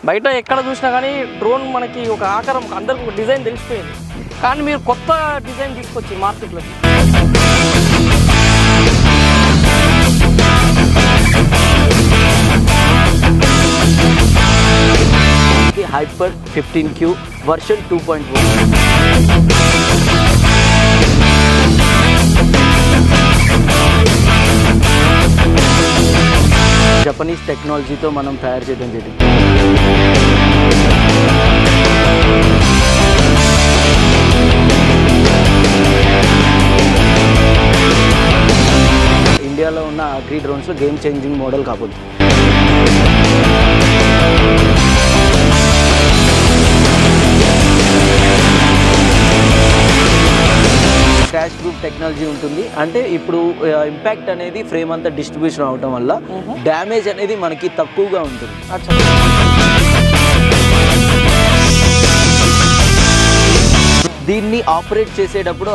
బయట ఎక్కడ చూసినా కానీ డ్రోన్ మనకి ఒక ఆకారం అందరికి ఒక డిజైన్ తెలిసిపోయింది. కానీ మీరు కొత్త డిజైన్ తీసుకొచ్చి మార్కెట్లోకి హైపర్ 15Q వర్షన్ 2.1 జపనీస్ టెక్నాలజీతో మనం తయారు చేయడం జరిగింది. ఇండియాలో ఉన్న అగ్రి డ్రోన్స్లో గేమ్ చేంజింగ్ మోడల్ కాబోతుంది. క్రాష్ ప్రూఫ్ టెక్నాలజీ ఉంటుంది. అంటే ఇప్పుడు ఇంపాక్ట్ అనేది ఫ్రేమ్ అంతా డిస్ట్రిబ్యూషన్ అవడం వల్ల డ్యామేజ్ అనేది మనకి తక్కువగా ఉంటుంది. దీన్ని ఆపరేట్ చేసేటప్పుడు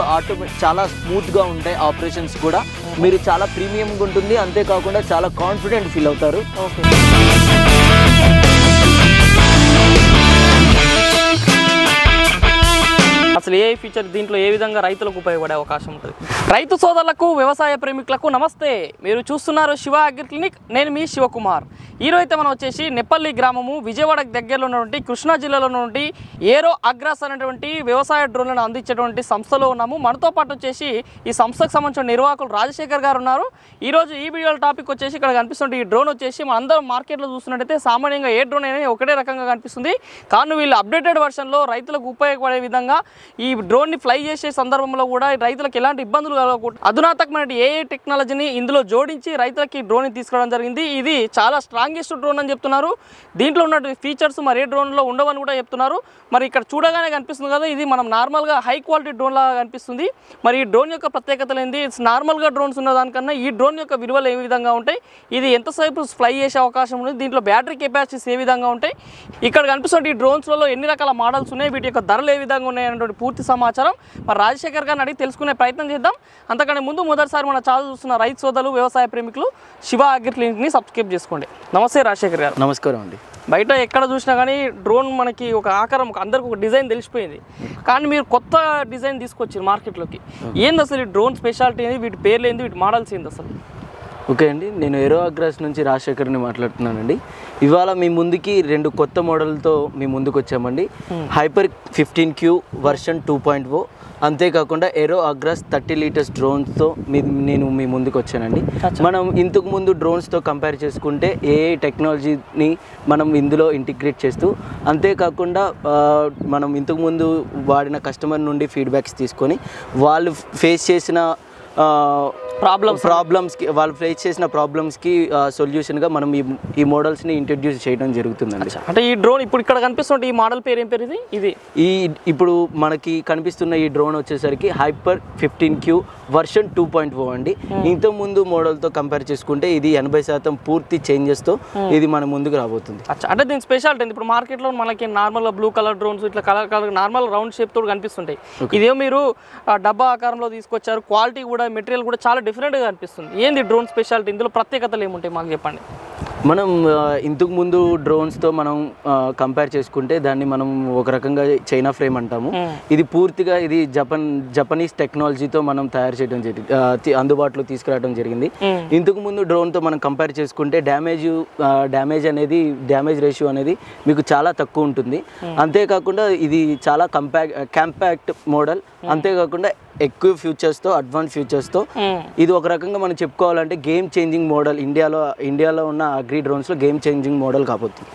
చాలా స్మూత్గా ఉంటాయి ఆపరేషన్స్ కూడా. మీరు చాలా ప్రీమియంగా ఉంటుంది, అంతేకాకుండా చాలా కాన్ఫిడెంట్ ఫీల్ అవుతారు. అసలు ఏ ఫీచర్ దీంట్లో ఏ విధంగా రైతులకు ఉపయోగపడే అవకాశం ఉంటుంది? రైతు సోదరులకు, వ్యవసాయ ప్రేమికులకు నమస్తే. మీరు చూస్తున్నారు శివ అగ్రి క్లినిక్. నేను మీ శివకుమార్. ఈరోజు అయితే మనం వచ్చేసి నెప్పల్లి గ్రామము, విజయవాడకు దగ్గరలో ఉన్నటువంటి కృష్ణా జిల్లాలో ఉన్నటువంటి ఏరో అగ్రాస్ అనేటువంటి వ్యవసాయ డ్రోన్లను అందించేటువంటి సంస్థలో ఉన్నాము. మనతో పాటు వచ్చేసి ఈ సంస్థకు సంబంధించిన నిర్వాహకులు రాజశేఖర్ గారు ఉన్నారు. ఈరోజు ఈ వీడియో టాపిక్ వచ్చేసి ఇక్కడ కనిపిస్తుంది ఈ డ్రోన్ వచ్చేసి మన అందరం మార్కెట్లో చూస్తున్నట్టయితే సామాన్యంగా ఏ డ్రోన్ అయినా ఒకటే రకంగా కనిపిస్తుంది. కానీ వీళ్ళు అప్డేటెడ్ వర్షన్లో రైతులకు ఉపయోగపడే విధంగా ఈ డ్రోన్ని ఫ్లై చేసే సందర్భంలో కూడా రైతులకు ఎలాంటి ఇబ్బందులు కలగకుండా అధునాతకమైన ఏఐ టెక్నాలజీని ఇందులో జోడించి రైతులకి డ్రోన్ని తీసుకురావడం జరిగింది. ఇది చాలా స్ట్రాంగెస్ట్ డ్రోన్ అని చెప్తున్నారు. దీంట్లో ఉన్న ఫీచర్స్ మరి ఏ డ్రోన్లో ఉండవని కూడా చెప్తున్నారు. మరి ఇక్కడ చూడగానే కనిపిస్తుంది కదా, ఇది మనం నార్మల్గా హై క్వాలిటీ డ్రోన్ లాగా కనిపిస్తుంది. మరి ఈ డ్రోన్ యొక్క ప్రత్యేకతలు ఏంటి? నార్మల్గా డ్రోన్స్ ఉన్న దానికన్నా ఈ డ్రోన్ యొక్క విలువలు ఏ విధంగా ఉంటాయి, ఇది ఎంతసేపు ఫ్లై చేసే అవకాశం ఉంది, దీంట్లో బ్యాటరీ కెపాసిటీస్ ఏ విధంగా ఉంటాయి, ఇక్కడ కనిపిస్తున్న ఈ డ్రోన్స్లలో ఎన్ని రకాల మోడల్స్ ఉన్నాయి, వీటి యొక్క ధరలు ఏ విధంగా ఉన్నాయి అనేటువంటి పూర్తి సమాచారం మరి రాజశేఖర్ గారిని అడిగి తెలుసుకునే ప్రయత్నం చేద్దాం. అంతకంటే ముందు మొదటిసారి మన ఛానల్ చూస్తున్న రైతు సోదరులు, వ్యవసాయ ప్రేమికులు శివ అగ్రి క్లినిక్ని సబ్స్క్రైబ్ చేసుకోండి. నమస్తే రాజశేఖర్ గారు. నమస్కారం అండి. బయట ఎక్కడ చూసినా కానీ డ్రోన్ మనకి ఒక ఆకారం అందరికి ఒక డిజైన్ తెలిసిపోయింది. కానీ మీరు కొత్త డిజైన్ తీసుకొచ్చారు మార్కెట్లోకి. ఏంది అసలు ఈ డ్రోన్ స్పెషాలిటీ ఏంది, వీటి పేర్లు ఏంది, వీటి మోడల్స్ ఏంది అసలు? ఓకే అండి, నేను ఏరో అగ్రాస్ నుంచి రాజశేఖర్ని మాట్లాడుతున్నానండి. ఇవాళ మీ ముందుకి 2 కొత్త మోడల్తో మీ ముందుకు వచ్చామండి. హైపర్ 15Q వర్షన్ 2.0, అంతేకాకుండా ఏరో అగ్రాస్ 30 లీటర్స్ డ్రోన్స్తో నేను మీ ముందుకు వచ్చానండి. మనం ఇంతకు ముందు డ్రోన్స్తో కంపేర్ చేసుకుంటే ఏఐ టెక్నాలజీని మనం ఇందులో ఇంటిగ్రేట్ చేస్తూ, అంతేకాకుండా మనం ఇంతకుముందు వాడిన కస్టమర్ నుండి ఫీడ్బ్యాక్స్ తీసుకొని వాళ్ళు ఫేస్ చేసిన ప్రాబ్లమ్స్కి వాళ్ళు ఫేస్ చేసిన ప్రాబ్లమ్స్కి సొల్యూషన్గా మనం ఈ మోడల్స్ని ఇంట్రడ్యూస్ చేయడం జరుగుతుందండి. అంటే ఈ డ్రోన్ ఇప్పుడు ఇక్కడ కనిపిస్తున్న ఈ మోడల్ పేరు ఏం పేరు? ఇది ఇప్పుడు మనకి కనిపిస్తున్న ఈ డ్రోన్ వచ్చేసరికి హైపర్ 15Q వర్షన్ 2.0 అండి. ఇంతకుముందు మోడల్తో కంపేర్ చేసుకుంటే ఇది 80% పూర్తి చేంజెస్తో ఇది మన ముందుకు రాబోతుంది. అంటే దీని స్పెషాలిటీ ఇప్పుడు మార్కెట్లో మనకి నార్మల్గా బ్లూ కలర్ డ్రోన్స్ ఇట్లా కలర్ నార్మల్ రౌండ్ షేప్ తోటి కనిపిస్తుంటాయి. ఇదేమో మీరు డబ్బా ఆకారంలో తీసుకొచ్చారు. క్వాలిటీ కూడా, మెటీరియల్ కూడా చాలా డిఫరెంట్గా అనిపిస్తుంది. ఏంది డ్రోన్ స్పెషాలిటీ, ఇందులో ప్రత్యేకతలు ఏముంటాయి మాకు చెప్పండి. మనం ఇంతకు ముందు డ్రోన్స్తో మనం కంపేర్ చేసుకుంటే దాన్ని మనం ఒక రకంగా చైనా ఫ్రేమ్ అంటాము. ఇది పూర్తిగా ఇది జపనీస్ టెక్నాలజీతో మనం తయారు చేయడం జరిగింది, అందుబాటులో తీసుకురావడం జరిగింది. ఇంతకు ముందు డ్రోన్తో మనం కంపేర్ చేసుకుంటే డ్యామేజ్ రేషియో అనేది మీకు చాలా తక్కువ ఉంటుంది. అంతేకాకుండా ఇది చాలా కాంపాక్ట్ మోడల్, అంతేకాకుండా ఎక్కువ ఫ్యూచర్స్తో, అడ్వాన్స్ ఫ్యూచర్స్తో ఇది ఒక రకంగా మనం చెప్పుకోవాలంటే గేమ్ చేంజింగ్ మోడల్. ఇండియాలో ఉన్న అగ్రి డ్రోన్స్లో గేమ్ చేంజింగ్ మోడల్ కాబోతుంది.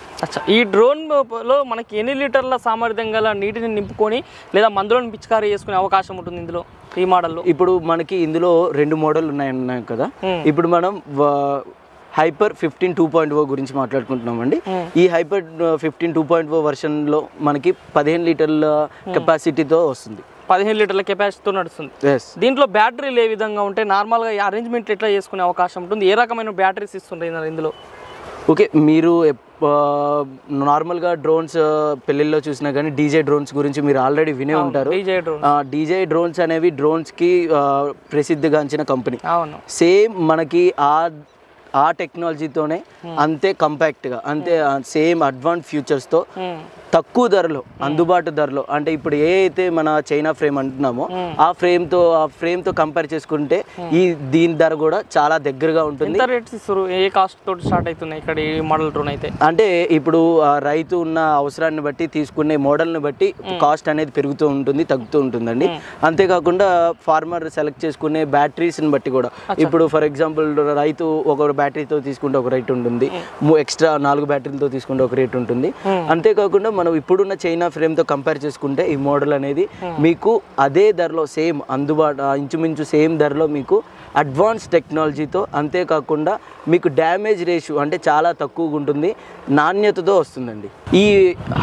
ఈ డ్రోన్లో మనకి ఎన్ని లీటర్ల సామర్థ్యం గల నీటిని నింపుకొని లేదా మందులను పిచికారీ చేసుకునే అవకాశం ఉంటుంది ఇందులో ఈ మోడల్లో? ఇప్పుడు మనకి ఇందులో 2 మోడల్ ఉన్నాయి కదా. ఇప్పుడు మనం హైపర్ 15 2.0 గురించి మాట్లాడుకుంటున్నామండి. ఈ హైపర్ 15 2.0 వర్షన్లో మనకి 15 లీటర్ల కెపాసిటీతో వస్తుంది. 15 లీటర్ల కెపాసిటీతో నడుస్తుంది. దీంట్లో బ్యాటరీలు ఏ విధంగా ఉంటాయి, నార్మల్గా అరేంజ్మెంట్ ఎట్లా చేసుకునే అవకాశం ఉంటుంది, ఏ రకమైన బ్యాటరీస్ ఇస్తుంటాయి ఇందులో? ఓకే, మీరు నార్మల్గా డ్రోన్స్ పెళ్ళిళ్ళలో చూసినా కానీ డీజే డ్రోన్స్ గురించి మీరు ఆల్రెడీ వినే ఉంటారు. డీజే డ్రోన్స్ అనేవి డ్రోన్స్కి ప్రసిద్ధిగాంచిన కంపెనీ. సేమ్ మనకి ఆ టెక్నాలజీతోనే అంతే కంపాక్ట్గా అంతే సేమ్ అడ్వాన్స్ ఫీచర్స్తో తక్కువ ధరలో అందుబాటు ధరలో అంటే ఇప్పుడు ఏ అయితే మన చైనా ఫ్రేమ్ అంటున్నామో ఆ ఫ్రేమ్తో కంపేర్ చేసుకుంటే దీని ధర కూడా చాలా దగ్గరగా ఉంటుంది. ఏ కాస్ట్ తోటి స్టార్ట్ అవుతున్నాయి ఇక్కడ ఈ మోడల్ డ్రోన్ అయితే? అంటే ఇప్పుడు రైతు ఉన్న అవసరాన్ని బట్టి తీసుకునే మోడల్ని బట్టి కాస్ట్ అనేది పెరుగుతూ ఉంటుంది తగ్గుతూ ఉంటుందండి. అంతేకాకుండా ఫార్మర్ సెలెక్ట్ చేసుకునే బ్యాటరీస్ని బట్టి కూడా ఇప్పుడు ఫర్ ఎగ్జాంపుల్ రైతు ఒక బ్యాటరీతో తీసుకుంటే ఒక రేట్ ఉంటుంది, ఎక్స్ట్రా 4 బ్యాటరీలతో తీసుకుంటే ఒక రేట్ ఉంటుంది. అంతేకాకుండా మనం ఇప్పుడున్న చైనా ఫ్రేమ్తో కంపేర్ చేసుకుంటే ఈ మోడల్ అనేది మీకు అదే ధరలో సేమ్ ఇంచుమించు సేమ్ ధరలో మీకు అడ్వాన్స్ టెక్నాలజీతో అంతేకాకుండా మీకు డ్యామేజ్ రేషియో అంటే చాలా తక్కువగా ఉంటుంది, నాణ్యతతో వస్తుందండి. ఈ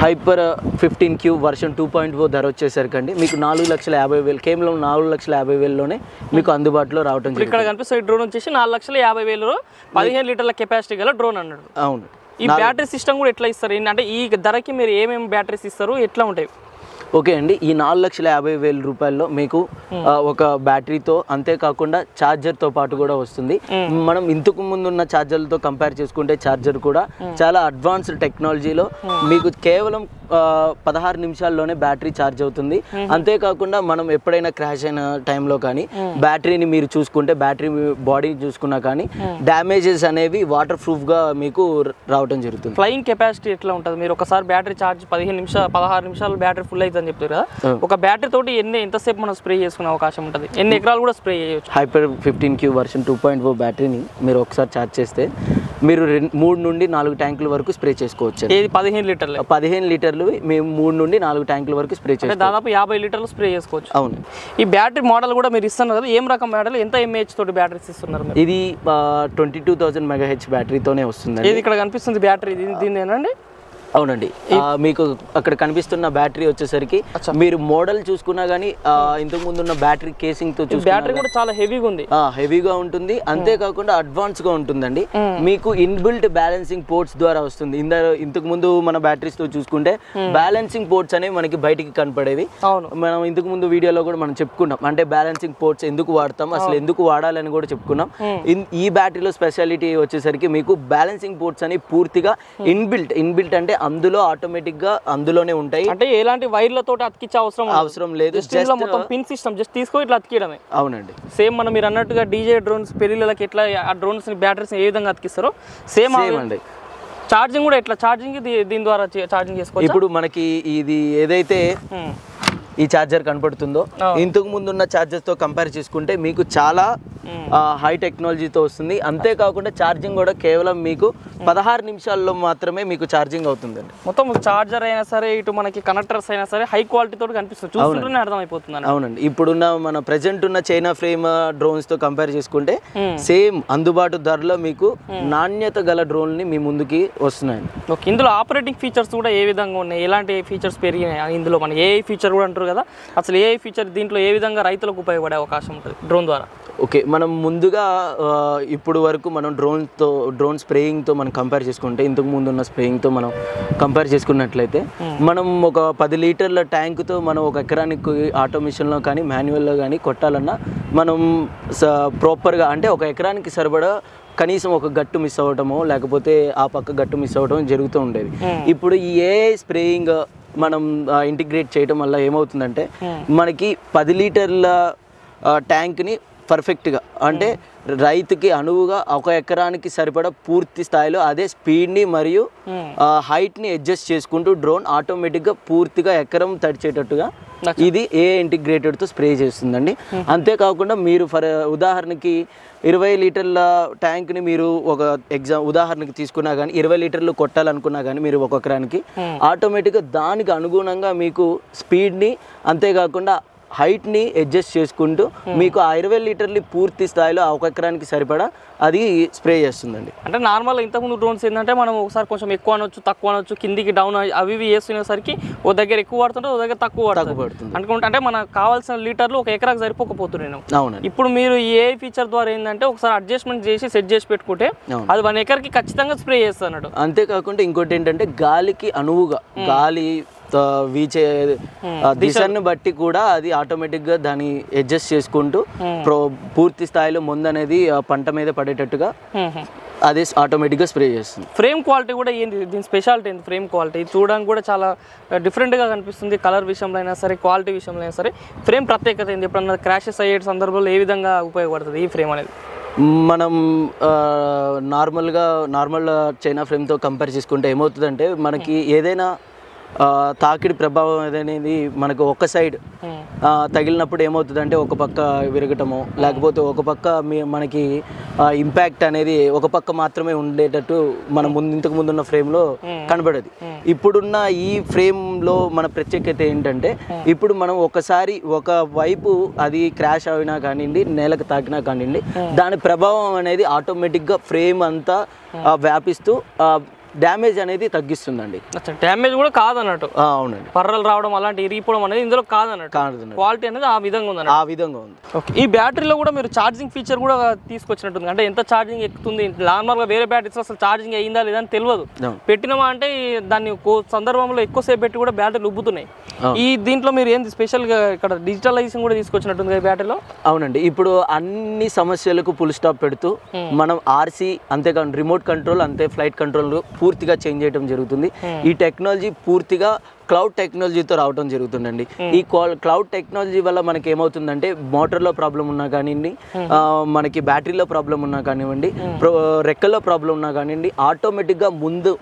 హైపర్ 15Q వర్షన్ 2.0 ధర వచ్చేసరికండి మీకు 4,50,000 కేవలం 4,50,000లోనే మీకు అందుబాటులో రావడం జరిగింది. ఇక్కడ కనిపిస్తుంది డ్రోన్ వచ్చేసి 4,50,000 15 లీటర్ల కెపాసిటీ గల డ్రోన్ అన్నాడు. అవును. ఈ బ్యాటరీ సిస్టమ్ కూడా ఎట్లా ఇస్తారు అంటే ఈ ధరకి మీరు ఏమేమి బ్యాటరీస్ ఇస్తారు, ఎట్లా ఉంటాయి? ఓకే అండి, ఈ 4,50,000 రూపాయల్లో మీకు ఒక బ్యాటరీతో అంతేకాకుండా ఛార్జర్తో పాటు కూడా వస్తుంది. మనం ఇంతకు ముందు ఉన్న ఛార్జర్లతో కంపేర్ చేసుకుంటే ఛార్జర్ కూడా చాలా అడ్వాన్స్డ్ టెక్నాలజీలో మీకు కేవలం 16 నిమిషాల్లోనే బ్యాటరీ ఛార్జ్ అవుతుంది. అంతేకాకుండా మనం ఎప్పుడైనా క్రాష్ అయిన టైంలో కానీ బ్యాటరీని మీరు చూసుకుంటే బ్యాటరీ బాడీని చూసుకున్నా కానీ డ్యామేజెస్ అనేవి వాటర్ ప్రూఫ్గా మీకు రావడం జరుగుతుంది. ఫ్లయింగ్ కెపాసిటీ ఎట్లా ఉంటుంది? మీరు ఒకసారి బ్యాటరీ ఛార్జ్ 16 నిమిషాలు బ్యాటరీ ఫుల్ అవుతుంది అని చెప్తారు కదా, ఒక బ్యాటరీ తోటి ఎంతసేపు మనం స్ప్రే చేసుకునే అవకాశం ఉంటుంది? ఎన్ని ఎకరాలు కూడా స్ప్రే చేయొచ్చు? హైపర్ 15Q వర్షన్ 2.0 బ్యాటరీని మీరు ఒకసారి ఛార్జ్ చేస్తే మీరు 3 నుండి 4 ట్యాంకుల వరకు స్ప్రే చేసుకోవచ్చు. ఏది 15 లీటర్లు? 15 లీటర్లు మేము 3 నుండి 4 ట్యాంకుల వరకు స్ప్రే చేసుకోవచ్చు. దాదాపు 50 లీటర్లు స్ప్రే చేసుకోవచ్చు. అవును. ఈ బ్యాటరీ మోడల్ కూడా మీరు ఇస్తున్నారు కదా, ఏం రకం బ్యాటరీ, ఎంత ఎంఏహెచ్ తోటి బ్యాటరీస్ ఇస్తున్నారు? ఇది 22,000 మెగాహెచ్ బ్యాటరీతోనే వస్తుంది. ఇది ఇక్కడ కనిపిస్తుంది బ్యాటరీ దీనిదేనండి? అవునండి. మీకు అక్కడ కనిపిస్తున్న బ్యాటరీ వచ్చేసరికి మీరు మోడల్ చూసుకున్నా కానీ ఇంతకు ముందు ఉన్న బ్యాటరీ కేసింగ్ తో బ్యాటరీ కూడా చాలా హెవీగా ఉంటుంది. అంతేకాకుండా అడ్వాన్స్ గా ఉంటుందండి. మీకు ఇన్బిల్ట్ బ్యాలెన్సింగ్ పోర్ట్స్ ద్వారా వస్తుంది. ఇంతకు ముందు మన బ్యాటరీస్ తో చూసుకుంటే బ్యాలెన్సింగ్ పోర్ట్స్ అనేవి మనకి బయటికి కనపడేవి. మనం ఇంతకు ముందు వీడియోలో కూడా మనం చెప్పుకున్నాం, అంటే బ్యాలెన్సింగ్ పోర్ట్స్ ఎందుకు వాడతాం, అసలు ఎందుకు వాడాలని కూడా చెప్పుకున్నాం. ఈ బ్యాటరీలో స్పెషాలిటీ వచ్చేసరికి మీకు బ్యాలెన్సింగ్ పోర్ట్స్ అనేవి పూర్తిగా ఇన్బిల్ట్ అంటే అందులో ఆటోమేటిక్ గా అందులోనే ఉంటాయి. అంటే ఎలాంటి వైర్లతో అతికించే అవసరం లేదు. మొత్తం పిన్ సిస్టమ్ జస్ట్ తీసుకొని ఇట్లా అతికియడమే. అవునండి. సేమ్ మనం మీరు అన్నట్టుగా డీజే డ్రోన్స్ పెళ్లిళ్ళకి ఎట్లా ఆ డ్రోన్స్ బ్యాటరీస్ ఏ విధంగా అతికిస్తారో సేమ్ అండి. ఛార్జింగ్ కూడా ఎట్లా ఛార్జింగ్ దీని ద్వారా ఛార్జింగ్ చేసుకోవచ్చు. ఇప్పుడు మనకి ఇది ఏదైతే ఈ ఛార్జర్ కనపడుతుందో ఇంతకు ముందు ఉన్న ఛార్జర్స్ తో కంపేర్ చేసుకుంటే మీకు చాలా హై టెక్నాలజీతో వస్తుంది. అంతేకాకుండా ఛార్జింగ్ కూడా కేవలం మీకు 16 నిమిషాల్లో మాత్రమే మీకు ఛార్జింగ్ అవుతుందండి. మొత్తం ఛార్జర్ అయినా సరే ఇటు మనకి కనెక్టర్స్ అయినా సరే హై క్వాలిటీ తోటి కనిపిస్తుంది, చూస్తుంటేనే అర్థమైపోతుంది. అవునండి. ఇప్పుడున్న మన ప్రెజెంట్ ఉన్న చైనా ఫ్రేమ్ డ్రోన్స్ తో కంపేర్ చేసుకుంటే సేమ్ అందుబాటు ధరలో మీకు నాణ్యత గల డ్రోన్ ని మీ ముందుకి వస్తున్నాయండి. ఇందులో ఆపరేటింగ్ ఫీచర్స్ కూడా ఏ విధంగా ఉన్నాయి, ఎలాంటి ఫీచర్స్ పెరిగినాయి? ఇందులో మన ఏఐ ఫీచర్ కూడా అంటారు కదా, అసలు ఏఐ ఫీచర్ దీంట్లో ఏ విధంగా రైతులకు ఉపయోగపడే అవకాశం ఉంటుంది డ్రోన్ ద్వారా? ఓకే, మనం ముందుగా ఇప్పుడు వరకు మనం డ్రోన్ స్ప్రేయింగ్తో మనం కంపేర్ చేసుకుంటే ఇంతకు ముందు ఉన్న స్ప్రేయింగ్తో మనం కంపేర్ చేసుకున్నట్లయితే మనం ఒక 10 లీటర్ల ట్యాంకుతో మనం ఒక ఎకరానికి ఆటోమేషన్లో కానీ మాన్యువల్లో కానీ కొట్టాలన్నా మనం ప్రాపర్గా అంటే ఒక ఎకరానికి సరిపడా కనీసం ఒక గట్టు మిస్ అవ్వటమో లేకపోతే ఆ పక్క గట్టు మిస్ అవ్వటం జరుగుతూ ఉండేది. ఇప్పుడు ఈ ఏఐ స్ప్రేయింగ్ మనం ఇంటిగ్రేట్ చేయడం వల్ల ఏమవుతుందంటే మనకి 10 లీటర్ల ట్యాంక్ని పర్ఫెక్ట్గా అంటే రైతుకి అనువుగా ఒక ఎకరానికి సరిపడా పూర్తి స్థాయిలో అదే స్పీడ్ని మరియు హైట్ని అడ్జస్ట్ చేసుకుంటూ డ్రోన్ ఆటోమేటిక్గా పూర్తిగా ఎకరం తడిచేటట్టుగా ఇది ఏ ఇంటిగ్రేటెడ్తో స్ప్రే చేస్తుందండి. అంతేకాకుండా మీరు ఉదాహరణకి 20 లీటర్ల ట్యాంక్ని మీరు ఒక ఉదాహరణకి తీసుకున్నా కానీ 20 లీటర్లు కొట్టాలనుకున్నా కానీ మీరు ఒక ఎకరానికి ఆటోమేటిక్గా దానికి అనుగుణంగా మీకు స్పీడ్ని అంతేకాకుండా హైట్ని అడ్జస్ట్ చేసుకుంటూ మీకు ఆ 20 లీటర్లు పూర్తి స్థాయిలో ఒక ఎకరానికి సరిపడా అది స్ప్రే చేస్తుందండి. అంటే నార్మల్ ఇంతకుముందు డ్రోన్స్ ఏంటంటే మనం ఒకసారి కొంచెం ఎక్కువ అనొచ్చు తక్కువ అనొచ్చు కిందికి డౌన్ అవి వేసుకునేసరికి ఓ దగ్గర ఎక్కువ పడుతుంటే ఓ దగ్గర తక్కువ పడుతుంది అనుకుంటే అంటే మనకు కావాల్సిన లీటర్లు ఒక ఎకరాకు సరిపోకపోతున్నాను. అవునండి. ఇప్పుడు మీరు ఏ ఫీచర్ ద్వారా ఏంటంటే ఒకసారి అడ్జస్ట్మెంట్ చేసి సెట్ చేసి పెట్టుకుంటే అది 1 ఎకర్కి ఖచ్చితంగా స్ప్రే చేస్తాడు. అంతేకాకుండా ఇంకోటి ఏంటంటే గాలికి అనువుగా గాలి వీచే దిశను బట్టి కూడా అది ఆటోమేటిక్గా దాన్ని అడ్జస్ట్ చేసుకుంటూ పూర్తి స్థాయిలో ముందు అనేది పంట మీద పడేటట్టుగా అదే ఆటోమేటిక్గా స్ప్రే చేస్తుంది. ఫ్రేమ్ క్వాలిటీ కూడా ఏంది, దీని స్పెషాలిటీ ఏంది? ఫ్రేమ్ క్వాలిటీ చూడడానికి కూడా చాలా డిఫరెంట్గా కనిపిస్తుంది. కలర్ విషయంలో అయినా సరే, క్వాలిటీ విషయంలో అయినా సరే, ఫ్రేమ్ ప్రత్యేకత ఏంది? ఎప్పుడన్నా క్రాషెస్ అయ్యే సందర్భంలో ఏ విధంగా ఉపయోగపడుతుంది ఈ ఫ్రేమ్ అనేది? మనం నార్మల్ చైనా ఫ్రేమ్తో కంపేర్ చేసుకుంటే ఏమవుతుందంటే మనకి ఏదైనా తాకిడి ప్రభావం అనేది మనకు ఒక సైడ్ తగిలినప్పుడు ఏమవుతుందంటే ఒక పక్క విరగటము, లేకపోతే ఒక పక్క మనకి ఇంపాక్ట్ అనేది ఒక పక్క మాత్రమే ఉండేటట్టు మనం ఇంతకు ముందున్న ఫ్రేమ్లో కనబడేది. ఇప్పుడున్న ఈ ఫ్రేమ్లో మన ప్రత్యేకత ఏంటంటే ఇప్పుడు మనం ఒకసారి ఒక వైపు అది క్రాష్ అయినా కానివ్వండి, నేలకు తాకినా కానివ్వండి, దాని ప్రభావం అనేది ఆటోమేటిక్గా ఫ్రేమ్ అంతా వ్యాపిస్తూ డ్యామేజ్ అనేది తగ్గిస్తుందండి. డ్యామేజ్ కూడా కాదన్నట్టు. అవునండి. పర్రలు రావడం అలాంటి ఇరిగిపోవడం అనేది ఇందులో కాదన్నట్టు. క్వాలిటీ అనేది ఆ విధంగా ఉంది. ఆ విధంగా ఉంది. ఈ బ్యాటరీలో కూడా మీరు ఛార్జింగ్ ఫీచర్ కూడా తీసుకొచ్చినట్టుంది. అంటే ఎంత ఛార్జింగ్ ఎక్కుతుంది, నార్మల్గా వేరే బ్యాటరీస్ అసలు ఛార్జింగ్ అయ్యిందా లేదా అని తెలియదు. పెట్టినామా అంటే దాన్ని సందర్భంలో ఎక్కువసేపు పెట్టి కూడా బ్యాటరీలు ఉబ్బుతున్నాయి. ఈ దీంట్లో మీరు ఏంది స్పెషల్గా ఇక్కడ డిజిటలైజేషన్ కూడా తీసుకొచ్చినట్టుంది బ్యాటరీలో? అవునండి. ఇప్పుడు అన్ని సమస్యలకు ఫుల్ స్టాప్ పెడుతూ మనం ఆర్సీ అంతేకాదు రిమోట్ కంట్రోల్ అంతే ఫ్లైట్ కంట్రోల్ పూర్తిగా చేంజ్ చేయడం జరుగుతుంది. ఈ టెక్నాలజీ పూర్తిగా క్లౌడ్ టెక్నాలజీతో రావడం జరుగుతుందండి. ఈ క్లౌడ్ టెక్నాలజీ వల్ల మనకి ఏమవుతుందంటే మోటార్లో ప్రాబ్లం ఉన్నా కానివ్వండి, మనకి బ్యాటరీలో ప్రాబ్లం ఉన్నా కానివ్వండి, రెక్కల్లో ప్రాబ్లం ఉన్నా కానివ్వండి, ఆటోమేటిక్గా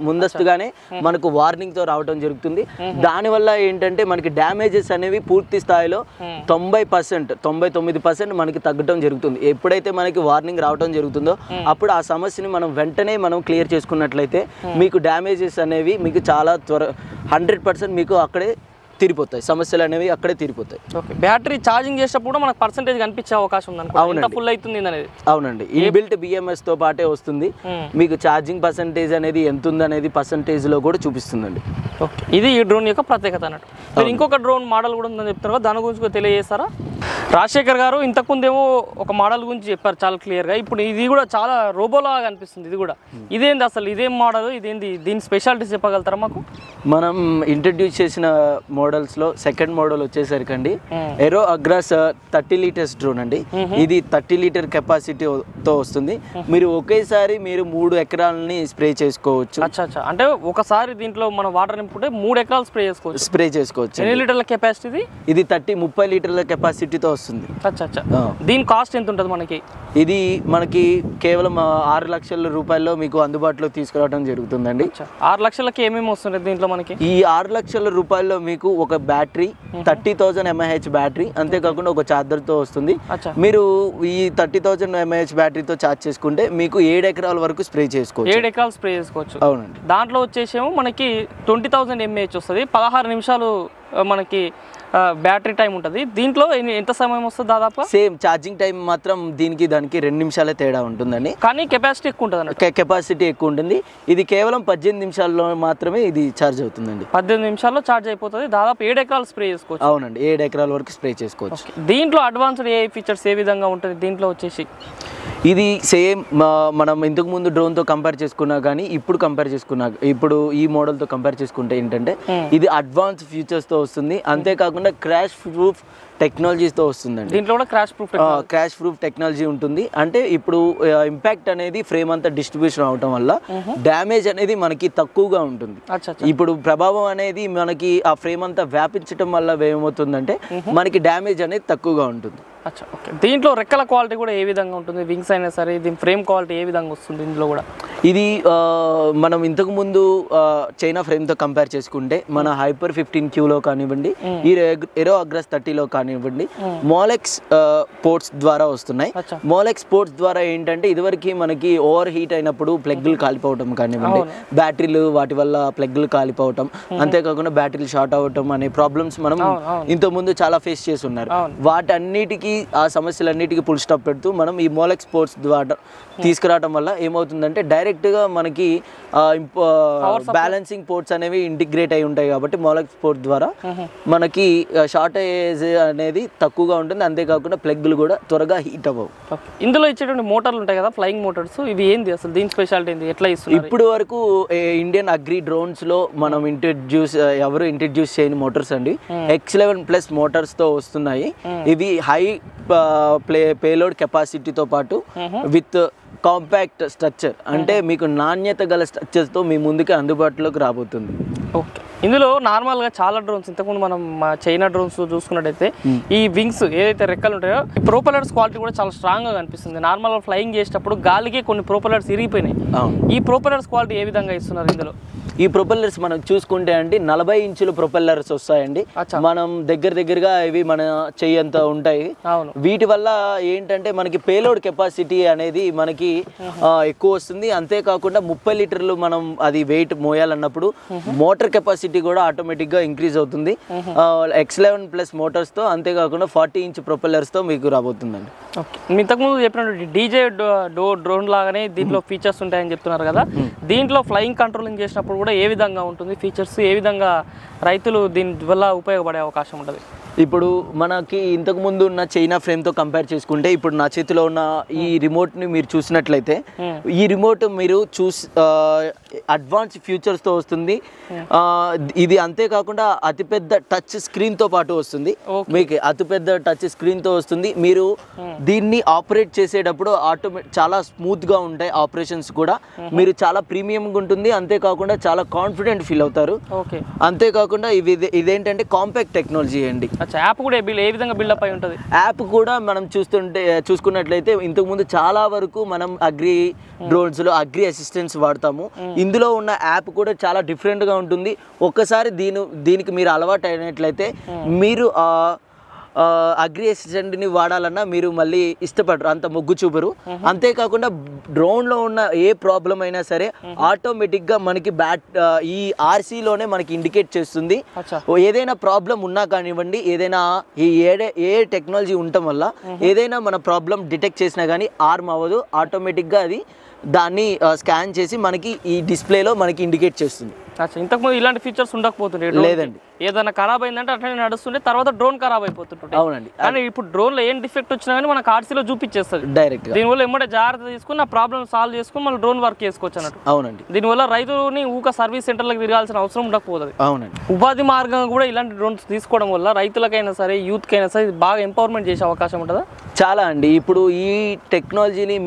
ముందస్తుగానే మనకు వార్నింగ్తో రావడం జరుగుతుంది. దానివల్ల ఏంటంటే మనకి డ్యామేజెస్ అనేవి పూర్తి స్థాయిలో 90%, 99% మనకి తగ్గడం జరుగుతుంది. ఎప్పుడైతే మనకి వార్నింగ్ రావడం జరుగుతుందో అప్పుడు ఆ సమస్యని మనం వెంటనే క్లియర్ చేసుకున్నట్లయితే మీకు డ్యామేజెస్ అనేవి మీకు చాలా 100% మీకు అక్కడే తీరిపోతాయి, సమస్యలు అనేవి అక్కడే తీరిపోతాయి. ఓకే. బ్యాటరీ ఛార్జింగ్ చేసేటప్పుడు మనకు పర్సెంటేజ్ కనిపించే అవకాశం ఉంది. అవునండి. ఫుల్ అవుతుంది అనేది. అవునండి. ఇన్బిల్ట్ బిఎంఎస్ తో పాటే వస్తుంది. మీకు ఛార్జింగ్ పర్సెంటేజ్ అనేది ఎంత ఉంది అనేది పర్సెంటేజ్ లో కూడా చూపిస్తుందండి. ఓకే. ఇది ఈ డ్రోన్ యొక్క ప్రత్యేకత అన్నట్టు. మీరు ఇంకొక డ్రోన్ మోడల్ కూడా ఉందని చెప్తారు కదా, దాని గురించి తెలియజేస్తారా? రాజశేఖర్ గారు ఇంతకుముందేమో ఒక మోడల్ గురించి చెప్పారు చాలా క్లియర్గా. ఇప్పుడు ఇది కూడా చాలా రోబోలాగా అనిపిస్తుంది. ఇది కూడా ఇదేంది అసలు, ఇదేం మోడల్, ఇదేంది, దీని స్పెషాలిటీస్ చెప్పగలుగుతారా మాకు? మనం ఇంట్రడ్యూస్ చేసిన మోడల్స్లో సెకండ్ మోడల్ వచ్చేసరికండి ఏరో అగ్రాస్ 30 లీటర్స్ డ్రోన్ అండి. ఇది 30 లీటర్ కెపాసిటీతో వస్తుంది. మీరు ఒకేసారి 3 ఎకరాలని స్ప్రే చేసుకోవచ్చు. అచ్చా. అంటే ఒకసారి దీంట్లో మనం వాటర్ నింపుకుంటే 3 ఎకరాలు స్ప్రే చేసుకోవచ్చు. ఎన్ని లీటర్ల కెపాసిటీ? ఇది 30 లీటర్ల కెపాసిటీతో వస్తుంది. అచ్చా. దీని కాస్ట్ ఎంత ఉంటుంది మనకి? ఇది మనకి కేవలం 6 లక్షల రూపాయల్లో మీకు అందుబాటులో తీసుకురావడం జరుగుతుందండి. 6 లక్షలకి ఏమేమి వస్తుంది దీంట్లో మనకి? ఈ 6 లక్షల రూపాయల్లో మీకు ఒక బ్యాటరీ 30,000 mAh బ్యాటరీ, అంతేకాకుండా ఒక ఛార్జర్తో వస్తుంది. మీరు ఈ 30,000 mAh బ్యాటరీతో ఛార్జ్ చేసుకుంటే మీకు 7 ఎకరాల వరకు స్ప్రే చేసుకోవచ్చు. 7 ఎకరాలు స్ప్రే చేసుకోవచ్చు. అవునండి. దాంట్లో వచ్చేసేమో మనకి 20,000 mAh వస్తుంది. 16 నిమిషాలు మనకి బ్యాటరీ టైం ఉంటుంది. దీంట్లో ఎంత సమయం వస్తుంది దాదాపు? సేమ్ ఛార్జింగ్ టైం మాత్రం దీనికి దానికి 2 నిమిషాలే తేడా ఉంటుందండి. కానీ కెపాసిటీ ఎక్కువ ఉంటుంది అన్నట్టు. కెపాసిటీ ఎక్కువ ఉంటుంది. ఇది కేవలం 18 నిమిషాల్లో మాత్రమే ఇది ఛార్జ్ అవుతుందండి. 18 నిమిషాల్లో ఛార్జ్ అయిపోతుంది. దాదాపు 7 ఎకరాలు స్ప్రే చేసుకోవచ్చు. అవునండి. 7 ఎకరాల వరకు స్ప్రే చేసుకోవచ్చు. దీంట్లో అడ్వాన్స్డ్ ఏఐ ఫీచర్స్ ఏ విధంగా ఉంటుంది దీంట్లో వచ్చేసి? ఇది సేమ్ మనం ఇంతకు ముందు డ్రోన్తో కంపేర్ చేసుకున్నా కానీ ఇప్పుడు ఈ మోడల్తో కంపేర్ చేసుకుంటే ఏంటంటే ఇది అడ్వాన్స్ ఫీచర్స్తో వస్తుంది. అంతేకాకుండా క్రాష్ ప్రూఫ్ టెక్నాలజీతో వస్తుందండి. దీంట్లో కూడా క్రాష్ ప్రూఫ్ టెక్నాలజీ ఉంటుంది. అంటే ఇప్పుడు ఇంపాక్ట్ అనేది ఫ్రేమ్ అంతా డిస్ట్రిబ్యూషన్ అవడం వల్ల డ్యామేజ్ అనేది మనకి తక్కువగా ఉంటుంది. ఇప్పుడు ప్రభావం అనేది మనకి ఆ ఫ్రేమ్ అంతా వ్యాపించడం వల్ల ఏమవుతుందంటే మనకి డ్యామేజ్ అనేది తక్కువగా ఉంటుంది. దీంట్లో రెక్కల క్వాలిటీ కూడా ఏ విధంగా ఉంటుంది? వింగ్స్ అయినా సరే దీని ఫ్రేమ్ క్వాలిటీ ఏ విధంగా వస్తుంది ఇందులో కూడా? ఇది మనం ఇంతకు ముందు చైనా ఫ్రేమ్తో కంపేర్ చేసుకుంటే మన హైపర్ 15Qలో కానివ్వండి, ఈ ఏరో అగ్రాస్ 30లో కానివ్వండి, మోలెక్స్ పోర్ట్స్ ద్వారా వస్తున్నాయి. మోలెక్స్ పోర్ట్స్ ద్వారా ఏంటంటే ఇదివరకు మనకి ఓవర్ హీట్ అయినప్పుడు ప్లగ్లు కాలిపోవటం కానివ్వండి, బ్యాటరీలు వాటి వల్ల ప్లగ్లు కాలిపోవటం, అంతేకాకుండా బ్యాటరీలు షార్ట్ అవ్వటం అనే ప్రాబ్లమ్స్ మనం ఇంతకుముందు చాలా ఫేస్ చేసి ఉన్నారు. వాటన్నిటికీ ఆ సమస్యలన్నిటికీ ఫుల్ స్టాప్ పెడుతూ మనం ఈ మోలెక్స్ పోర్ట్స్ ద్వారా తీసుకురావడం వల్ల ఏమవుతుందంటే డైరెక్ట్గా మనకి బ్యాలెన్సింగ్ పోర్ట్స్ అనేవి ఇంటిగ్రేట్ అయి ఉంటాయి కాబట్టి మోలెక్స్ పోర్ట్ ద్వారా మనకి షార్టేజ్ అనేది తక్కువగా ఉంటుంది. అంతేకాకుండా ప్లగ్లు కూడా త్వరగా హీట్ అవ్వవు. ఇందులో ఇచ్చేటువంటి మోటార్లు ఉంటాయి కదా, ఫ్లయింగ్ మోటార్స్, ఇవి ఏంది అసలు దీని స్పెషాలిటీ ఏంది, ఎట్లా ఇస్తుంది? ఇప్పుడు వరకు ఇండియన్ అగ్రి డ్రోన్స్లో మనం ఎవరు ఇంట్రడ్యూస్ చేయని మోటార్స్ అండి. X11+ మోటార్స్తో వస్తున్నాయి. ఇవి హై పేలోడ్ కెపాసిటీతో పాటు విత్ కాంపాక్ట్ స్ట్రక్చర్ అంటే మీకు నాణ్యత గల స్ట్రక్చర్స్తో మీ ముందుకి అందుబాటులోకి రాబోతుంది. ఓకే, ఇందులో నార్మల్గా చాలా డ్రోన్స్ ఇంతకుముందు మనం చైనా డ్రోన్స్ చూసుకున్నట్టయితే ఈ వింగ్స్ ఏదైతే రెక్కలు ఉంటాయో ఈ ప్రొపెల్లర్స్ క్వాలిటీ కూడా చాలా స్ట్రాంగ్గా కనిపిస్తుంది. నార్మల్గా ఫ్లయింగ్ చేసేటప్పుడు గాలికి కొన్ని ప్రొపెల్లర్స్ ఇరిగిపోయినాయి. ఈ ప్రొపెల్లర్స్ క్వాలిటీ ఏ విధంగా ఇస్తున్నారు ఇందులో? ఈ ప్రొపెల్లర్స్ మనం చూసుకుంటే అండి 40 ఇంచుల ప్రొపెల్లర్స్ వస్తాయండి. మనం దగ్గరగా ఇవి మన చెయ్యంత ఉంటాయి. వీటి వల్ల ఏంటంటే మనకి పేలోడ్ కెపాసిటీ అనేది మనకి ఎక్కువ వస్తుంది. అంతేకాకుండా 30 లీటర్లు మనం అది వెయిట్ మోయాలన్నప్పుడు మోటార్ కెపాసిటీ కూడా ఆటోమేటిక్గా ఇంక్రీజ్ అవుతుంది. X11+ మోటార్స్తో, అంతేకాకుండా 40 ఇంచ్ ప్రొపెల్లర్స్తో మీకు రాబోతుందండి. ఓకే, ఇంతకుముందు చెప్పినట్టు డీజే డ్రోన్ లాగానే దీంట్లో ఫీచర్స్ ఉంటాయని చెప్తున్నారు కదా, దీంట్లో ఫ్లయింగ్ కంట్రోలింగ్ చేసినప్పుడు కూడా ఏ విధంగా ఉంటుంది ఫీచర్స్, ఏ విధంగా రైతులు దీని వల్ల ఉపయోగపడే అవకాశం ఉంటుంది? ఇప్పుడు మనకి ఇంతకు ముందు ఉన్న చైనా ఫ్రేమ్తో కంపేర్ చేసుకుంటే ఇప్పుడు నా చేతిలో ఉన్న ఈ రిమోట్ని మీరు చూసినట్లయితే ఈ రిమోట్ మీరు అడ్వాన్స్ ఫీచర్స్తో వస్తుంది. ఇది అంతేకాకుండా అతిపెద్ద టచ్ స్క్రీన్తో పాటు వస్తుంది. మీకు అతిపెద్ద టచ్ స్క్రీన్తో వస్తుంది. మీరు దీన్ని ఆపరేట్ చేసేటప్పుడు చాలా స్మూత్గా ఉంటాయి ఆపరేషన్స్ కూడా. మీరు చాలా ప్రీమియంగా ఉంటుంది. అంతేకాకుండా చాలా కాన్ఫిడెంట్ ఫీల్ అవుతారు. అంతేకాకుండా ఇదేంటంటే కాంపాక్ట్ టెక్నాలజీ అండి. యాప్ కూడా ఏ విధంగా బిల్డప్ అయి ఉంటుంది? యాప్ కూడా మనం చూసుకున్నట్లయితే ఇంతకుముందు చాలా వరకు మనం అగ్రి డ్రోన్స్లో అగ్రి అసిస్టెంట్స్ వాడతాము. ఇందులో ఉన్న యాప్ కూడా చాలా డిఫరెంట్గా ఉంటుంది. ఒక్కసారి దీనికి మీరు అలవాటు అయినట్లయితే మీరు అగ్రి అసిస్టెంట్ని వాడాలన్నా మీరు మళ్ళీ ఇష్టపడరు, అంత మొగ్గు చూపరు. అంతేకాకుండా డ్రోన్లో ఉన్న ఏ ప్రాబ్లం అయినా సరే ఆటోమేటిక్గా మనకి ఈ ఆర్సీలోనే మనకి ఇండికేట్ చేస్తుంది. ఏదైనా ప్రాబ్లం ఉన్నా కానివ్వండి, ఏదైనా ఏ టెక్నాలజీ ఉండటం వల్ల ఏదైనా మన ప్రాబ్లం డిటెక్ట్ చేసినా కానీ ఆర్మ్ అవ్వదు. ఆటోమేటిక్గా అది దాన్ని స్కాన్ చేసి మనకి ఈ డిస్ప్లేలో మనకి ఇండికేట్ చేస్తుంది. ఇంతకుముందు ఇలాంటి ఫీచర్స్ ఉండకపోతుండే లేదండి. ఏదైనా ఖరాబ్ అయిందంటే అట్లనే నడుస్తుంటే తర్వాత డ్రోన్ ఖరాబ్ అయిపోతుంటుంది. అవునండి. కానీ ఇప్పుడు డ్రోన్లో ఏం డిఫెక్ట్ వచ్చినా కానీ మనకు ఆర్సీలో చూపించేస్తుంది డైరెక్ట్. దీనివల్ల ఏమంటే జాగ్రత్త తీసుకుని ఆ ప్రాబ్లమ్ సాల్వ్ చేసుకుని మళ్ళీ డ్రోన్ వర్క్ చేసుకోవచ్చు అన్నట్టు. అవునండి. దీనివల్ల రైతుని సర్వీస్ సెంటర్లకు తిరగాల్సిన అవసరం ఉండకపోతుంది. అవునండి. ఉపాధి మార్గంగా కూడా ఇలాంటి డ్రోన్స్ తీసుకోవడం వల్ల రైతులకైనా సరే యూత్కైనా సరే బాగా ఎంపవర్మెంట్ చేసే అవకాశం ఉంటుందా? చాలా అండి. ఇప్పుడు ఈ టెక్నాలజీని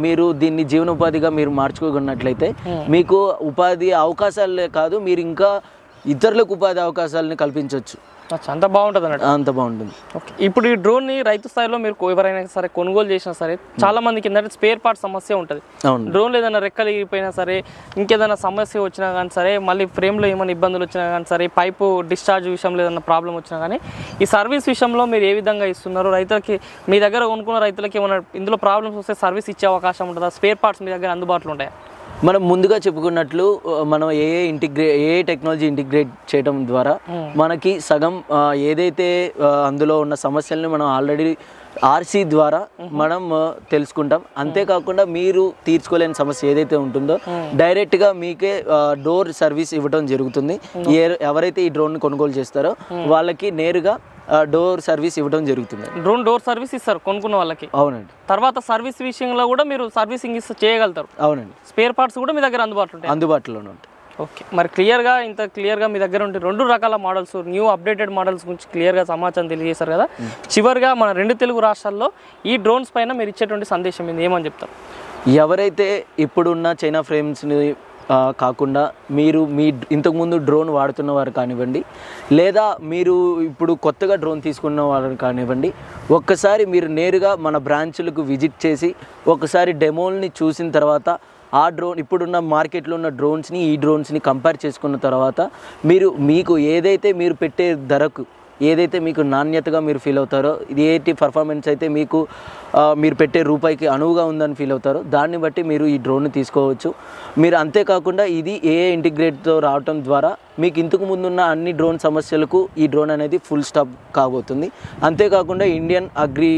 మీరు దీన్ని జీవనోపాధిగా మీరు మార్చుకున్నట్లయితే మీకు ఉపాధి అవకాశాలే కాదు, మీరు ఇంకా ఇతరులకు ఉపాధి అవకాశాలను కల్పించవచ్చు. అంత బాగుంటుంది అన్నట్టు. అంత బాగుంటుంది. ఓకే, ఇప్పుడు ఈ డ్రోన్ని రైతు స్థాయిలో మీరు ఎవరైనా సరే కొనుగోలు చేసినా సరే చాలా మందికి ఏంటంటే స్పేర్ పార్ట్ సమస్య ఉంటుంది. డ్రోన్లో ఏదైనా రెక్కలు ఇరిగిపోయినా సరే, ఇంకేదైనా సమస్య వచ్చినా కానీ సరే, మళ్ళీ ఫ్రేమ్లో ఏమైనా ఇబ్బందులు వచ్చినా కానీ సరే, పైపు డిశ్చార్జ్ విషయంలో ఏదైనా ప్రాబ్లం వచ్చినా కానీ ఈ సర్వీస్ విషయంలో మీరు ఏ విధంగా ఇస్తున్నారు? రైతులకి మీ దగ్గర కొనుక్కున్న రైతులకి ఏమైనా ఇందులో ప్రాబ్లమ్స్ వస్తే సర్వీస్ ఇచ్చే అవకాశం ఉంటుందా? స్పేర్ పార్ట్స్ మీ దగ్గర అందుబాటులో ఉంటాయా? మనం ముందుగా చెప్పుకున్నట్లు మనం ఏ టెక్నాలజీ ఇంటిగ్రేట్ చేయడం ద్వారా మనకి సగం ఏదైతే అందులో ఉన్న సమస్యలను మనం ఆల్రెడీ ఆర్సీ ద్వారా మనం తెలుసుకుంటాం. అంతేకాకుండా మీరు తీర్చుకోలేని సమస్య ఏదైతే ఉంటుందో డైరెక్ట్గా మీకే డోర్ సర్వీస్ ఇవ్వడం జరుగుతుంది. ఎవరైతే ఈ డ్రోన్ కొనుగోలు చేస్తారో వాళ్ళకి నేరుగా డోర్ సర్వీస్ ఇవ్వడం జరుగుతుంది. డ్రోన్ డోర్ సర్వీస్ ఇస్తారు కొనుక్కున్న వాళ్ళకి. అవునండి. తర్వాత సర్వీస్ విషయంలో కూడా మీరు సర్వీసింగ్ చేయగలుగుతారు. అవునండి. స్పేర్ పార్ట్స్ కూడా మీ దగ్గర అందుబాటులోనే ఉంటాయి. ఓకే, మరి ఇంత క్లియర్గా మీ దగ్గర ఉంటే 2 రకాల మోడల్స్, న్యూ అప్డేటెడ్ మోడల్స్ గురించి క్లియర్గా సమాచారం తెలియజేశారు కదా. చివరిగా మన 2 తెలుగు రాష్ట్రాల్లో ఈ డ్రోన్స్ పైన మీరు ఇచ్చేటువంటి సందేశం ఏమని చెప్తారు? ఎవరైతే ఇప్పుడున్న చైనా ఫ్రేమ్స్ని కాకుండా మీరు ఇంతకుముందు డ్రోన్ వాడుతున్న వారు కానివ్వండి, లేదా మీరు ఇప్పుడు కొత్తగా డ్రోన్ తీసుకున్న వారు కానివ్వండి, ఒక్కసారి మీరు నేరుగా మన బ్రాంచ్లకు విజిట్ చేసి ఒకసారి డెమోల్ని చూసిన తర్వాత ఆ డ్రోన్ ఇప్పుడున్న మార్కెట్లో ఉన్న డ్రోన్స్ని ఈ డ్రోన్స్ని కంపేర్ చేసుకున్న తర్వాత మీకు ఏదైతే మీరు పెట్టే ధరకు ఏదైతే మీకు నాణ్యతగా మీరు ఫీల్ అవుతారో, ఏటి పర్ఫార్మెన్స్ అయితే మీరు పెట్టే రూపాయికి అనువుగా ఉందని ఫీల్ అవుతారో దాన్ని బట్టి మీరు ఈ డ్రోన్ని తీసుకోవచ్చు. మీరు అంతేకాకుండా ఇది ఇంటిగ్రేట్తో రావటం ద్వారా మీకు ఇంతకు ముందున్న అన్ని డ్రోన్ సమస్యలకు ఈ డ్రోన్ అనేది ఫుల్ స్టాప్ కాబోతుంది. అంతేకాకుండా ఇండియన్ అగ్రి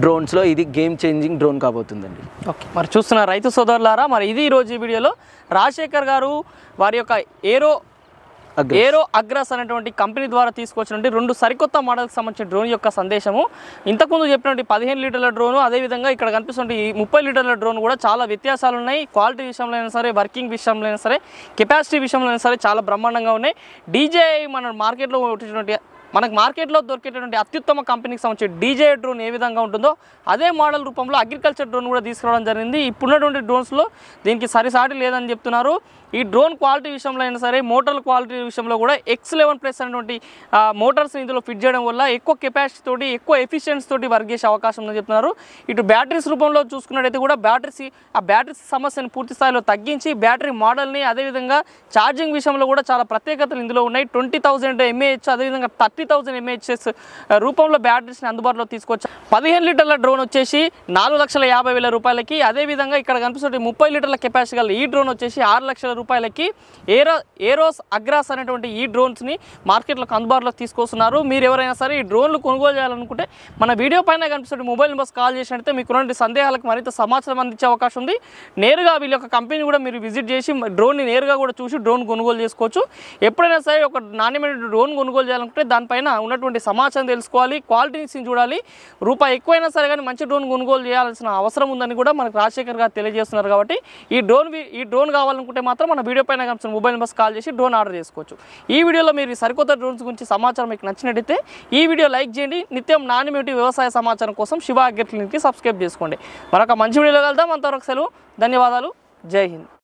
డ్రోన్స్లో ఇది గేమ్ చేంజింగ్ డ్రోన్ కాబోతుందండి. ఓకే, మరి చూస్తున్న రైతు సోదరులారా, మరి ఇది ఈరోజు ఈ వీడియోలో రాజశేఖర్ గారు వారి యొక్క ఏరో అగ్రాస్ అనేటువంటి కంపెనీ ద్వారా తీసుకొచ్చినటువంటి 2 సరికొత్త మోడల్కి సంబంధించిన డ్రోన్ యొక్క సందేశము. ఇంతకుముందు చెప్పినటువంటి 15 లీటర్ల డ్రోను, అదేవిధంగా ఇక్కడ కనిపిస్తున్న ఈ 30 లీటర్ల డ్రోన్ కూడా చాలా వ్యత్యాసాలు ఉన్నాయి. క్వాలిటీ విషయంలో అయినా సరే, వర్కింగ్ విషయంలో అయినా సరే, కెపాసిటీ విషయంలో అయినా సరే చాలా బ్రహ్మాండంగా ఉన్నాయి. DJI మన మార్కెట్లో వచ్చినటువంటి మనకు మార్కెట్లో దొరికేటటువంటి అత్యుత్తమ కంపెనీకి సంబంధించి డీజే డ్రోన్ ఏ విధంగా ఉంటుందో అదే మోడల్ రూపంలో అగ్రికల్చర్ డ్రోన్ కూడా తీసుకురావడం జరిగింది. ఇప్పుడున్నటువంటి డ్రోన్స్లో దీనికి సరిసాటి లేదని చెప్తున్నారు. ఈ డ్రోన్ క్వాలిటీ విషయంలో అయినా సరే, మోటార్ క్వాలిటీ విషయంలో కూడా X11+ అనేటువంటి మోటార్స్ ఇందులో ఫిట్ చేయడం వల్ల ఎక్కువ కెపాసిటీ తోటి, ఎక్కువ ఎఫిషియన్సీ తోటి వర్క్ చేసే అవకాశం ఉందని చెప్తున్నారు. ఇటు బ్యాటరీస్ రూపంలో చూసుకున్నట్టయితే కూడా బ్యాటరీస్ సమస్యను పూర్తి స్థాయిలో తగ్గించి బ్యాటరీ మోడల్ని, అదేవిధంగా ఛార్జింగ్ విషయంలో కూడా చాలా ప్రత్యేకతలు ఇందులో ఉన్నాయి. 20,000 mAh, అదేవిధంగా 30,000 mAh రూపంలో బ్యాటరీస్ని అందుబాటులో తీసుకొచ్చారు. 15 లీటర్ల డ్రోన్ వచ్చేసి 4,50,000 రూపాయలకి, అదేవిధంగా ఇక్కడ కనిపిస్తున్న 30 లీటర్ల కెపాసిటీ గల ఈ డ్రోన్ వచ్చేసి 6 లక్షల రూపాయలకి ఏరోస్ అగ్రాస్ అనేటువంటి ఈ డ్రోన్స్ని మార్కెట్లోకి అందుబాటులో తీసుకొస్తున్నారు. మీరు ఎవరైనా సరే ఈ డ్రోన్లు కొనుగోలు చేయాలనుకుంటే మన వీడియో పైన కనిపిస్తున్న మొబైల్ నెంబర్స్ కాల్ చేసినట్లయితే మీకు సందేహాలకు మరింత సమాచారం అందించే అవకాశం ఉంది. నేరుగా వీళ్ళ యొక్క కంపెనీ కూడా మీరు విజిట్ చేసి డ్రోన్ని నేరుగా కూడా చూసి డ్రోన్ కొనుగోలు చేసుకోవచ్చు. ఎప్పుడైనా సరే ఒక నాణ్యమైన డ్రోన్ కొనుగోలు చేయాలనుకుంటే దానిపైన ఉన్నటువంటి సమాచారం తెలుసుకోవాలి, క్వాలిటీని చూడాలి. రూపాయి ఎక్కువైనా సరే కానీ మంచి డ్రోన్ కొనుగోలు చేయాల్సిన అవసరం ఉందని కూడా మనకు రాజశేఖర్ గారు తెలియజేస్తున్నారు. కాబట్టి ఈ డ్రోన్ కావాలనుకుంటే మాత్రం మన వీడియో పైన కనిపిస్తున్న మొబైల్ నెంబర్స్ కాల్ చేసి డ్రోన్ ఆర్డర్ చేసుకోవచ్చు. ఈ వీడియోలో మీరు సరికొత్త డ్రోన్స్ గురించి సమాచారం మీకు నచ్చినట్టయితే ఈ వీడియో లైక్ చేయండి. నిత్యం నాణ్యమైన వ్యవసాయ సమాచారం కోసం శివ అగ్రి క్లినిక్కి సబ్స్క్రైబ్ చేసుకోండి. మరొక మంచి వీడియోలో కలుద్దాం. అంతవరకు సెలవు. ధన్యవాదాలు. జై హింద్.